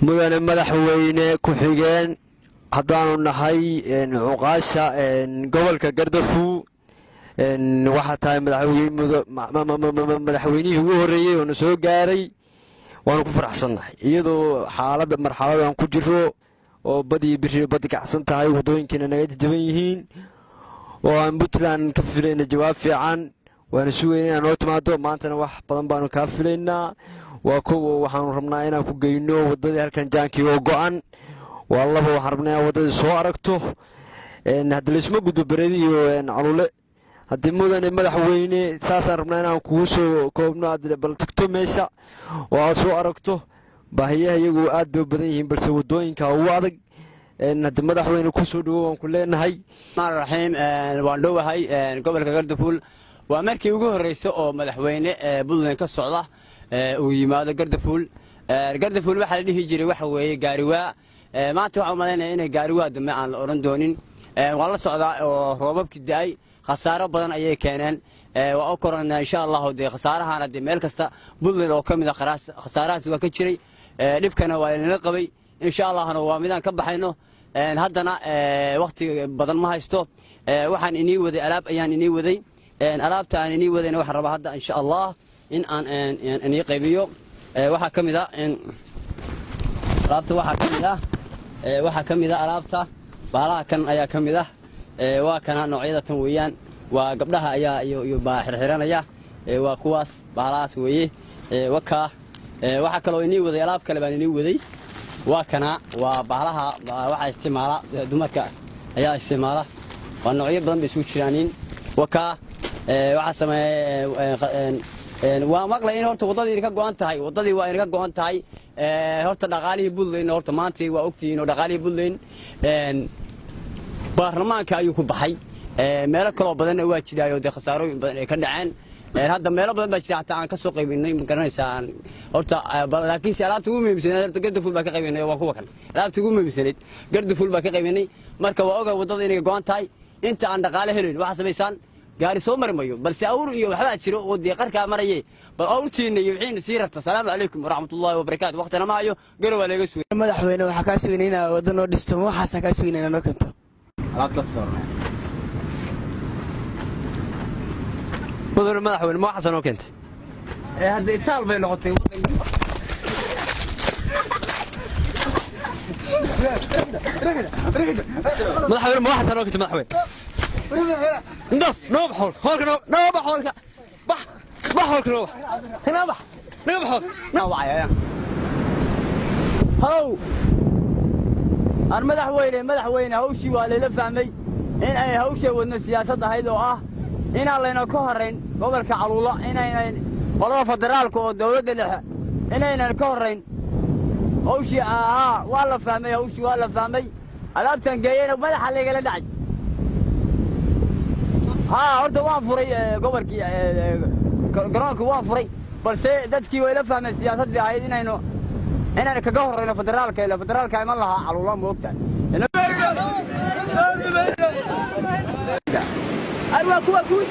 mudane madaxweyne ku xigeen haddaanu nahay cuqaasha gobolka Gardafu waxa tahay madaxweynihii ugu horeeyay oo soo gaaray waanu ku faraxsanahay iyadoo marxalad aan ku jiro oo badi kacsan tahay wadooyinkana naga jaban yihiin oo aan Puntland ka filayna jawaab fiican waana suugaynaa noo timaado maantana wax badan baanu ka filaynaa waa waxaanu rabnaa inaan ku geyno wadadii halkan jaankii oo go'an waa laba waxaan rabnaa wadadii soo aragto hadda la isma gudbo bareediyo calule haddii mudane madaxweyne saasaan rabnaa inaan kugu soo koobno bal tagto meesha oo aad soo aragto baahiyaha iyagu aad bay u badan yihiin balse wadooyinka ugu adag hadda madaxweyne ku soo dhawow waan ku leenahay raxiim waan dhowahay gobolka Gardafu waa markii ugu horeysay oo madaxweyne Puntland ka socda uu yimaado Gardafu waxa la dhihi jiray waxa weeye gaariwaa maanta waxaan maleynaa inay gaariwaa dambe aan la oran doonin waa la socdaa oo roobabkii da'ay khasaaro badan ayay keeneen waa u koranaa insha Allah khasaarahana meel kasta Puntland oo kamid ah khasaarahaas waa ka jiray dhibkana waa inala qabay insha Allah waa midaan ka baxayno haddana waqti badan ma haysto waxaan inii waday alaab ayaan inii waday alaabta aan inii wadayna waxaan rabaa hadda insha Allah in aan inii qaybiyo waxa kamid ah alaabta waxa kamid ah alaabta baalaha kan ayaa kamid ah waa kana noocyada tan weeyaan waa gabdhaha ayaa iyo baa xirxiranaya waa kuwaas baalahaas weeye waxa kale oo inii waday alaab kale baan inii waday waa kana waa baalaha waxa isticmaala dumarka ayaa isticmaala waa noocyo badan bay isugu jiraan waxa sameeyay waa maqlay in horta wadadii ka go'an tahay wadadii waa in ka go'an tahay horta dhaqaalihii Puntland horta maanta waa ogtiin oo dhaqaalihii Puntland baarlamaanka ayuu ku baxay meelo kale oo badan waa jiraayo khasaarooyin badan ay ka dhaceen hadda meelo badan baa jira taa aan ka soo qaybinay ma garanaysaa horta laakiin alaabta ugu muhiimsan horta Gardafu baa ka qaybinay waa kuwa kan alaabta ugu muhiimsan Gardafu baa ka qaybinay marka waa ogaa wadada inay go'an tahay inta aan dhaqaale helin waxa sameeysan gaari soo marimayo balse awr iyo waxba jiro oo qarka marayay bal awrtiina iyo wixii siirta salaamu calaykum waraxmatullaahi wabarakaatuh waqtana ma ayo garow waa laga suuqay madaxweyne waxa ka suuqaynaa wadano dhisto waxa ka suuqaynaa noo kanto alaabta soo mudane madaxweyne ma xasan oo keentay hadda itaal bay noqotay madaxweyne ma xasan oo keentay madaxweyne نضف نوبح هولك نوبح هولك بح هولك نوبح هولك هاو المدحوينه هوشي waa la fahmay in ay hawsha wadna siyaasadda haydo in aan leena ka horeyn gobolka Caluula inay qolada federaalka oo dawladda dhexe inaynan ka horeyn hawsha waa la fahmay hawsha waa la fahmay alaabtan geeyana madaxa laga la dhacay horta waan furay gobolkii garoonka waan furay balse dadkii way la fahmeen siyaasadda ahayd inaan kaga horeyno federaalka ma laha Caluula ma ogtahay arwa kuwa guud